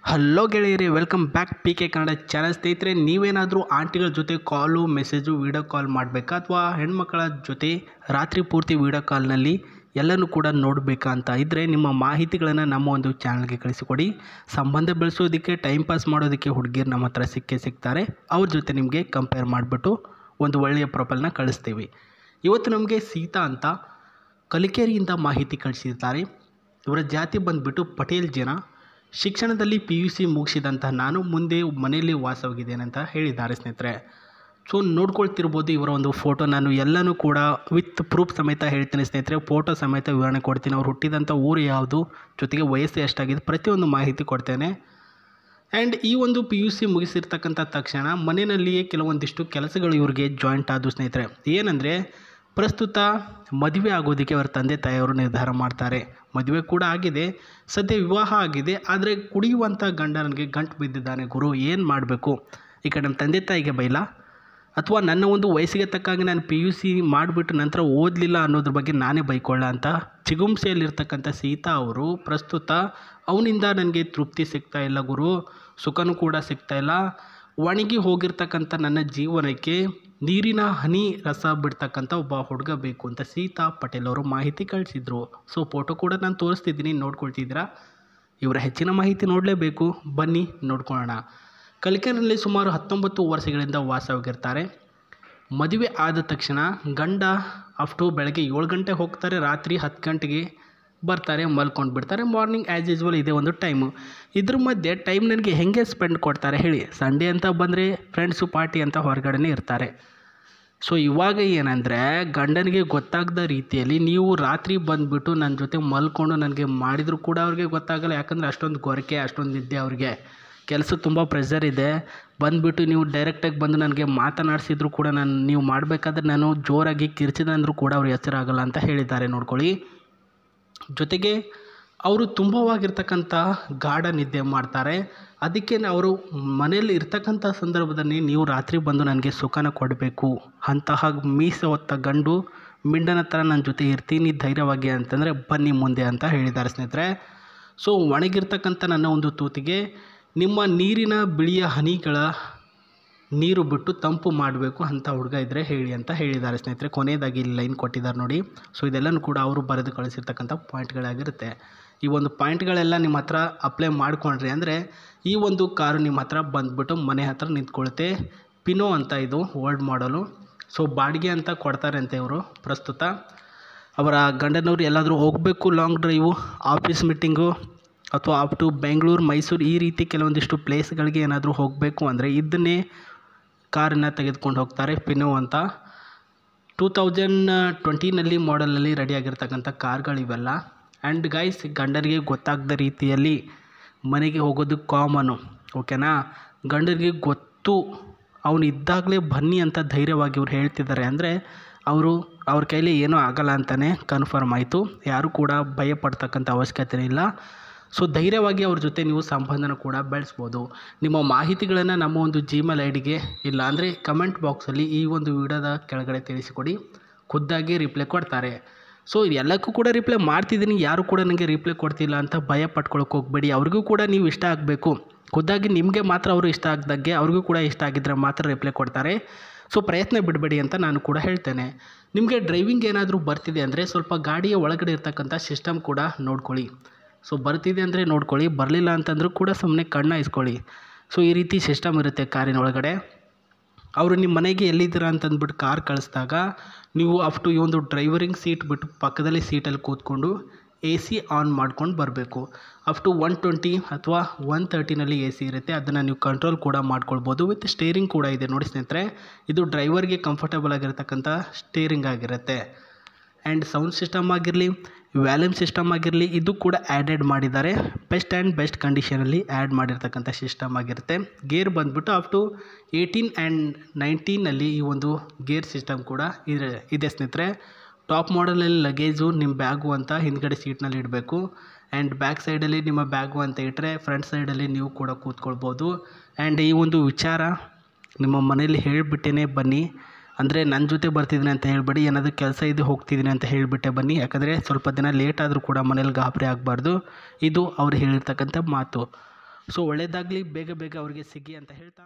Hello ಗೆಳೆಯರಿ, welcome back P K Kannada channel. ಸ್ನೇಹಿತರೆ, ನೀವೇನಾದರೂ ಆಂಟಿಗಳ ಜೊತೆ ಕಾಲು ಮೆಸೇಜು ವೀಡಿಯೋ ಕಾಲ್ ಮಾಡಬೇಕಾ ಅಥವಾ ಹೆಣ್ಮಕ್ಳ ಜೊತೆ ರಾತ್ರಿ ಪೂರ್ತಿ ವೀಡಿಯೋ ಕಾಲ್ನಲ್ಲಿ ಎಲ್ಲನೂ ಕೂಡ ನೋಡಬೇಕಾ ಅಂತ ಇದ್ದರೆ ನಿಮ್ಮ ಮಾಹಿತಿಗಳನ್ನು ನಮ್ಮ ಒಂದು ಚಾನಲ್ಗೆ ಕಳಿಸಿಕೊಡಿ. ಸಂಬಂಧ ಬೆಳೆಸೋದಕ್ಕೆ, ಟೈಮ್ ಪಾಸ್ ಮಾಡೋದಕ್ಕೆ ಹುಡುಗಿರು ನಮ್ಮ ಹತ್ರ ಸಿಗ್ತಾರೆ. ಅವ್ರ ಜೊತೆ ನಿಮಗೆ ಕಂಪೇರ್ ಮಾಡಿಬಿಟ್ಟು ಒಂದು ಒಳ್ಳೆಯ ಪ್ರೊಫೈಲ್ನ ಕಳಿಸ್ತೀವಿ. ಇವತ್ತು ನಮಗೆ ಸೀತಾ ಅಂತ ಕಲಿಕೇರಿಯಿಂದ ಮಾಹಿತಿ ಕಳಿಸಿರ್ತಾರೆ. ಇವರ ಜಾತಿ ಬಂದುಬಿಟ್ಟು ಪಟೇಲ್ ಜನ. ಶಿಕ್ಷಣದಲ್ಲಿ PUC ಮುಗಿಸಿದಂಥ ನಾನು ಮುಂದೆ ಮನೆಯಲ್ಲಿ ವಾಸವಾಗಿದ್ದೇನೆ ಅಂತ ಹೇಳಿದ್ದಾರೆ ಸ್ನೇಹಿತರೆ. ಸೊ ನೋಡ್ಕೊಳ್ತಿರ್ಬೋದು ಇವರ ಒಂದು ಫೋಟೋ. ನಾನು ಎಲ್ಲನೂ ಕೂಡ ವಿತ್ ಪ್ರೂಫ್ ಸಮೇತ ಹೇಳ್ತೀನಿ ಸ್ನೇಹಿತರೆ. ಫೋಟೋ ಸಮೇತ ವಿವರಣೆ ಕೊಡ್ತೀನಿ. ಅವ್ರು ಹುಟ್ಟಿದಂಥ ಊರು ಯಾವುದು, ಜೊತೆಗೆ ವಯಸ್ಸು ಎಷ್ಟಾಗಿದೆ, ಪ್ರತಿಯೊಂದು ಮಾಹಿತಿ ಕೊಡ್ತೇನೆ. ಆ್ಯಂಡ್ ಈ ಒಂದು PUC ಮುಗಿಸಿರ್ತಕ್ಕಂಥ ತಕ್ಷಣ ಮನೆಯಲ್ಲಿಯೇ ಕೆಲವೊಂದಿಷ್ಟು ಕೆಲಸಗಳು ಇವ್ರಿಗೆ ಜಾಯಿಂಟ್ ಆದವು ಸ್ನೇಹಿತರೆ. ಏನಂದರೆ, ಪ್ರಸ್ತುತ ಮದುವೆ ಆಗೋದಕ್ಕೆ ಅವರ ತಂದೆ ತಾಯಿಯವರು ನಿರ್ಧಾರ ಮಾಡ್ತಾರೆ. ಮದುವೆ ಕೂಡ ಆಗಿದೆ, ಸದ್ಯ ವಿವಾಹ ಆಗಿದೆ. ಆದರೆ ಕುಡಿಯುವಂಥ ಗಂಡ ನನಗೆ ಗಂಟು ಬಿದ್ದಿದ್ದಾನೆ ಗುರು, ಏನು ಮಾಡಬೇಕು? ಈ ಕಡೆ ನಮ್ಮ ತಂದೆ ತಾಯಿಗೆ ಬೈಲ, ಅಥವಾ ನನ್ನ ಒಂದು ವಯಸ್ಸಿಗೆ ತಕ್ಕಾಗಿ ನಾನು PUC ಮಾಡಿಬಿಟ್ಟು ನಂತರ ಓದಲಿಲ್ಲ ಅನ್ನೋದ್ರ ಬಗ್ಗೆ ನಾನೇ ಬೈಕೊಳ್ಳ ಅಂತ ಚಿಗುಂಸೆಯಲ್ಲಿರ್ತಕ್ಕಂಥ ಸೀತಾ ಅವರು ಪ್ರಸ್ತುತ ಅವನಿಂದ ನನಗೆ ತೃಪ್ತಿ ಸಿಗ್ತಾ ಇಲ್ಲ ಗುರು, ಸುಖನೂ ಕೂಡ ಸಿಗ್ತಾ ಇಲ್ಲ, ಒಣಗಿ ಹೋಗಿರ್ತಕ್ಕಂಥ ನನ್ನ ಜೀವನಕ್ಕೆ ನೀರಿನ ಹನಿ ರಸ ಬಿಡ್ತಕ್ಕಂಥ ಒಬ್ಬ ಹುಡುಗ ಬೇಕು ಅಂತ ಸೀತಾ ಪಟೇಲ್ ಅವರು ಮಾಹಿತಿ ಕಳಿಸಿದರು. ಸೊ ಫೋಟೋ ಕೂಡ ನಾನು ತೋರಿಸ್ತಿದ್ದೀನಿ, ನೋಡ್ಕೊಳ್ತಿದ್ದೀರಾ. ಇವರ ಹೆಚ್ಚಿನ ಮಾಹಿತಿ ನೋಡಲೇಬೇಕು, ಬನ್ನಿ ನೋಡ್ಕೊಳ್ಳೋಣ. ಕಲಿಕೆನಲ್ಲಿ ಸುಮಾರು 19 ವರ್ಷಗಳಿಂದ ವಾಸವಾಗಿರ್ತಾರೆ. ಮದುವೆ ಆದ ತಕ್ಷಣ ಗಂಡ ಬೆಳಗ್ಗೆ 7 ಗಂಟೆ ಹೋಗ್ತಾರೆ, ರಾತ್ರಿ 10 ಗಂಟೆಗೆ ಬರ್ತಾರೆ, ಮಲ್ಕೊಂಡು ಬಿಡ್ತಾರೆ. ಮಾರ್ನಿಂಗ್ ಆ್ಯಸ್ ಯೂಸ್ವಲ್ ಇದೇ ಒಂದು ಟೈಮು. ಇದ್ರ ಮಧ್ಯೆ ಟೈಮ್ ನನಗೆ ಹೆಂಗೆ ಸ್ಪೆಂಡ್ ಕೊಡ್ತಾರೆ ಹೇಳಿ? ಸಂಡೇ ಅಂತ ಬಂದರೆ ಫ್ರೆಂಡ್ಸು ಪಾರ್ಟಿ ಅಂತ ಹೊರಗಡೆನೇ ಇರ್ತಾರೆ. ಸೊ ಇವಾಗ ಏನಂದರೆ, ಗಂಡನಿಗೆ ಗೊತ್ತಾಗದ ರೀತಿಯಲ್ಲಿ ನೀವು ರಾತ್ರಿ ಬಂದುಬಿಟ್ಟು ನನ್ನ ಜೊತೆ ಮಲ್ಕೊಂಡು ನನಗೆ ಮಾಡಿದರೂ ಕೂಡ ಅವ್ರಿಗೆ ಗೊತ್ತಾಗಲ್ಲ. ಯಾಕಂದರೆ ಅಷ್ಟೊಂದು ಗೊರಕೆ, ಅಷ್ಟೊಂದು ನಿದ್ದೆ ಅವ್ರಿಗೆ. ಕೆಲಸ ತುಂಬ ಪ್ರೆಷರ್ ಇದೆ. ಬಂದುಬಿಟ್ಟು ನೀವು ಡೈರೆಕ್ಟಾಗಿ ಬಂದು ನನಗೆ ಮಾತನಾಡಿಸಿದ್ರು ಕೂಡ ನೀವು ಮಾಡಬೇಕಾದ್ರೆ ನಾನು ಜೋರಾಗಿ ಕಿರ್ಚಿದಂದ್ರೂ ಕೂಡ ಅವ್ರ ಹೆಸರಾಗಲ್ಲ ಅಂತ ಹೇಳಿದ್ದಾರೆ. ನೋಡ್ಕೊಳ್ಳಿ. ಜೊತೆಗೆ ಅವರು ತುಂಬವಾಗಿರ್ತಕ್ಕಂಥ ಗಾಢ ನಿದ್ದೆ ಮಾಡ್ತಾರೆ. ಅದಕ್ಕೆ ಅವರು ಮನೆಯಲ್ಲಿ ಇರ್ತಕ್ಕಂಥ ಸಂದರ್ಭದಲ್ಲಿ ನೀವು ರಾತ್ರಿ ಬಂದು ನನಗೆ ಸುಖನ ಕೊಡಬೇಕು. ಅಂತಹ ಮೀಸೆ ಹೊತ್ತ ಗಂಡು ಮಿಂಡನ ಥರ ನನ್ನ ಜೊತೆ ಇರ್ತೀನಿ ಧೈರ್ಯವಾಗಿ ಅಂತಂದರೆ ಬನ್ನಿ ಮುಂದೆ ಅಂತ ಹೇಳಿದ್ದಾರೆ ಸ್ನೇಹಿತರೆ. ಸೊ ಒಣಗಿರ್ತಕ್ಕಂಥ ನನ್ನ ಒಂದು ತೂತಿಗೆ ನಿಮ್ಮ ನೀರಿನ ಬಿಳಿಯ ಹನಿಗಳ ನೀರು ಬಿಟ್ಟು ತಂಪು ಮಾಡಬೇಕು ಅಂತ ಹುಡುಗ ಇದ್ದರೆ ಹೇಳಿ ಅಂತ ಹೇಳಿದ್ದಾರೆ ಸ್ನೇಹಿತರೆ. ಕೊನೆಯದಾಗಿ ಇಲ್ಲಿ ಲೈನ್ ಕೊಟ್ಟಿದ್ದಾರೆ ನೋಡಿ. ಸೊ ಇದೆಲ್ಲನೂ ಕೂಡ ಅವರು ಬರೆದು ಕಳಿಸಿರ್ತಕ್ಕಂಥ ಪಾಯಿಂಟ್ಗಳಾಗಿರುತ್ತೆ. ಈ ಒಂದು ಪಾಯಿಂಟ್ಗಳೆಲ್ಲ ನಿಮ್ಮ ಹತ್ರ ಅಪ್ಲೈ ಮಾಡ್ಕೊಂಡ್ರಿ ಅಂದರೆ ಈ ಒಂದು ಕಾರು ನಿಮ್ಮ ಹತ್ರ ಬಂದುಬಿಟ್ಟು ಮನೆ ಹತ್ರ ನಿಂತ್ಕೊಳ್ಳುತ್ತೆ. ಪಿನೋ ಅಂತ ಇದು ಓಲ್ಡ್ ಮಾಡಲು. ಸೊ ಬಾಡಿಗೆ ಅಂತ ಕೊಡ್ತಾರೆ ಅಂತ ಇವರು. ಪ್ರಸ್ತುತ ಅವರ ಗಂಡನವರು ಎಲ್ಲಾದರೂ ಹೋಗಬೇಕು ಲಾಂಗ್ ಡ್ರೈವು, ಆಫೀಸ್ ಮೀಟಿಂಗು, ಅಥವಾ ಬೆಂಗಳೂರು, ಮೈಸೂರು ಈ ರೀತಿ ಕೆಲವೊಂದಿಷ್ಟು ಪ್ಲೇಸ್ಗಳಿಗೆ ಏನಾದರೂ ಹೋಗಬೇಕು ಅಂದರೆ ಇದನ್ನೇ ಕಾರನ್ನು ತೆಗೆದುಕೊಂಡು ಹೋಗ್ತಾರೆ. ಪಿನೋ ಅಂತ 2020 ಮಾಡೆಲಲ್ಲಿ ರೆಡಿಯಾಗಿರ್ತಕ್ಕಂಥ ಕಾರ್ಗಳಿವೆಲ್ಲ. ಆ್ಯಂಡ್ ಗೈಸ್, ಗಂಡನಿಗೆ ಗೊತ್ತಾಗದ ರೀತಿಯಲ್ಲಿ ಮನೆಗೆ ಹೋಗೋದು ಕಾಮನು, ಓಕೆನಾ? ಗಂಡನಿಗೆ ಗೊತ್ತು, ಅವನು ಇದ್ದಾಗಲೇ ಬನ್ನಿ ಅಂತ ಧೈರ್ಯವಾಗಿ ಇವ್ರು ಹೇಳ್ತಿದ್ದಾರೆ ಅಂದರೆ ಅವ್ರ ಕೈಲಿ ಏನೂ ಆಗಲ್ಲ ಅಂತಲೇ ಕನ್ಫರ್ಮ್ ಆಯಿತು. ಯಾರೂ ಕೂಡ ಭಯ ಪಡ್ತಕ್ಕಂಥ ಅವಶ್ಯಕತೆ ಇಲ್ಲ. ಸೊ ಧೈರ್ಯವಾಗಿ ಅವ್ರ ಜೊತೆ ನೀವು ಸಂಬಂಧನ ಕೂಡ ಬೆಳೆಸ್ಬೋದು. ನಿಮ್ಮ ಮಾಹಿತಿಗಳನ್ನು ನಮ್ಮ ಒಂದು Gmail IDಗೆ ಇಲ್ಲ ಅಂದರೆ ಕಮೆಂಟ್ ಬಾಕ್ಸಲ್ಲಿ ಈ ಒಂದು ವಿಡಿಯೋದ ಕೆಳಗಡೆ ತಿಳಿಸಿಕೊಡಿ, ಖುದ್ದಾಗಿ ರಿಪ್ಲೈ ಕೊಡ್ತಾರೆ. ಸೊ ಎಲ್ಲಕ್ಕೂ ಕೂಡ ರಿಪ್ಲೈ ಮಾಡ್ತಿದ್ದೀನಿ, ಯಾರು ಕೂಡ ನನಗೆ ರಿಪ್ಲೈ ಕೊಡ್ತಿಲ್ಲ ಅಂತ ಭಯ ಪಟ್ಕೊಳಕ್ಕೆ ಹೋಗಬೇಡಿ. ಅವ್ರಿಗೂ ಕೂಡ ನೀವು ಇಷ್ಟ ಆಗಬೇಕು. ಖುದ್ದಾಗಿ ನಿಮಗೆ ಮಾತ್ರ ಅವರು ಇಷ್ಟ ಆಗ್ದಾಗೆ ಅವ್ರಿಗೂ ಕೂಡ ಇಷ್ಟ ಆಗಿದ್ದರೆ ಮಾತ್ರ ರಿಪ್ಲೈ ಕೊಡ್ತಾರೆ. ಸೊ ಪ್ರಯತ್ನ ಬಿಡಬೇಡಿ ಅಂತ ನಾನು ಕೂಡ ಹೇಳ್ತೇನೆ. ನಿಮಗೆ ಡ್ರೈವಿಂಗ್ ಏನಾದರೂ ಬರ್ತಿದೆ ಅಂದರೆ ಸ್ವಲ್ಪ ಗಾಡಿಯ ಒಳಗಡೆ ಇರ್ತಕ್ಕಂಥ ಸಿಸ್ಟಮ್ ಕೂಡ ನೋಡ್ಕೊಳ್ಳಿ. ಸೊ ಬರ್ತಿದೆ ಅಂದರೆ ನೋಡ್ಕೊಳ್ಳಿ, ಬರಲಿಲ್ಲ ಅಂತಂದರೂ ಕೂಡ ಸುಮ್ಮನೆ ಕಣ್ಣ ಇಸ್ಕೊಳ್ಳಿ. ಸೊ ಈ ರೀತಿ ಸಿಸ್ಟಮ್ ಇರುತ್ತೆ ಕಾರಿನ ಒಳಗಡೆ. ಅವರು ನಿಮ್ಮ ಮನೆಗೆ ಎಲ್ಲಿದ್ದೀರಾ ಅಂತಂದ್ಬಿಟ್ಟು ಕಾರ್ ಕಳಿಸಿದಾಗ ನೀವು ಈ ಒಂದು ಡ್ರೈವರಿಂಗ್ ಸೀಟ್ ಬಿಟ್ಟು ಪಕ್ಕದಲ್ಲಿ ಸೀಟಲ್ಲಿ ಕೂತ್ಕೊಂಡು AC ಆನ್ ಮಾಡ್ಕೊಂಡು ಬರಬೇಕು. 120 ಅಥವಾ 130ನಲ್ಲಿ AC ಇರುತ್ತೆ. ಅದನ್ನು ನೀವು ಕಂಟ್ರೋಲ್ ಕೂಡ ಮಾಡ್ಕೊಳ್ಬೋದು. ವಿತ್ ಸ್ಟೇರಿಂಗ್ ಕೂಡ ಇದೆ ನೋಡಿ ಸ್ನೇಹಿತರೆ. ಇದು ಡ್ರೈವರ್ಗೆ ಕಂಫರ್ಟಬಲ್ ಆಗಿರ್ತಕ್ಕಂಥ ಸ್ಟೇರಿಂಗ್ ಆಗಿರುತ್ತೆ. ಆ್ಯಂಡ್ ಸೌಂಡ್ ಸಿಸ್ಟಮ್ ಆಗಿರಲಿ, ವ್ಯಾಲ್ಯೂಮ್ ಸಿಸ್ಟಮ್ ಆಗಿರಲಿ, ಇದು ಕೂಡ ಆ್ಯಡೆಡ್ ಮಾಡಿದ್ದಾರೆ. ಬೆಸ್ಟ್ ಕಂಡೀಷನಲ್ಲಿ ಆ್ಯಡ್ ಮಾಡಿರ್ತಕ್ಕಂಥ ಸಿಸ್ಟಮ್ ಆಗಿರುತ್ತೆ. ಗೇರ್ ಬಂದುಬಿಟ್ಟು 18 ಆ್ಯಂಡ್ 19ನಲ್ಲಿ ಈ ಒಂದು ಗೇರ್ ಸಿಸ್ಟಮ್ ಕೂಡ ಇದೆ ಸ್ನೇಹಿತರೆ. ಟಾಪ್ ಮಾಡಲಲ್ಲಿ ಲಗೇಜು, ನಿಮ್ಮ ಬ್ಯಾಗು ಅಂತ ಹಿಂದ್ಗಡೆ ಸೀಟ್ನಲ್ಲಿ ಇಡಬೇಕು. ಆ್ಯಂಡ್ ಬ್ಯಾಕ್ ಸೈಡಲ್ಲಿ ನಿಮ್ಮ ಬ್ಯಾಗು ಅಂತ ಇಟ್ಟರೆ ಫ್ರಂಟ್ ಸೈಡಲ್ಲಿ ನೀವು ಕೂಡ ಕೂತ್ಕೊಳ್ಬೋದು. ಆ್ಯಂಡ್ ಈ ಒಂದು ವಿಚಾರ ನಿಮ್ಮ ಮನೇಲಿ ಹೇಳಿಬಿಟ್ಟೇ ಬನ್ನಿ. ಅಂದರೆ ನನ್ನ ಜೊತೆ ಬರ್ತಿದ್ದೀನಿ ಅಂತ ಹೇಳಬೇಡಿ, ಏನಾದರೂ ಕೆಲಸ ಇದೆ ಹೋಗ್ತಿದ್ದೀನಿ ಅಂತ ಹೇಳಿಬಿಟ್ಟೆ ಬನ್ನಿ. ಯಾಕಂದರೆ ಸ್ವಲ್ಪ ದಿನ ಲೇಟ್ ಆದರೂ ಕೂಡ ಮನೇಲಿ ಗಾಬರಿ ಆಗಬಾರ್ದು. ಇದು ಅವ್ರು ಹೇಳಿರ್ತಕ್ಕಂಥ ಮಾತು. ಸೊ ಒಳ್ಳೆಯದಾಗಲಿ, ಬೇಗ ಬೇಗ ಅವರಿಗೆ ಸಿಗಿ ಅಂತ ಹೇಳ್ತಾ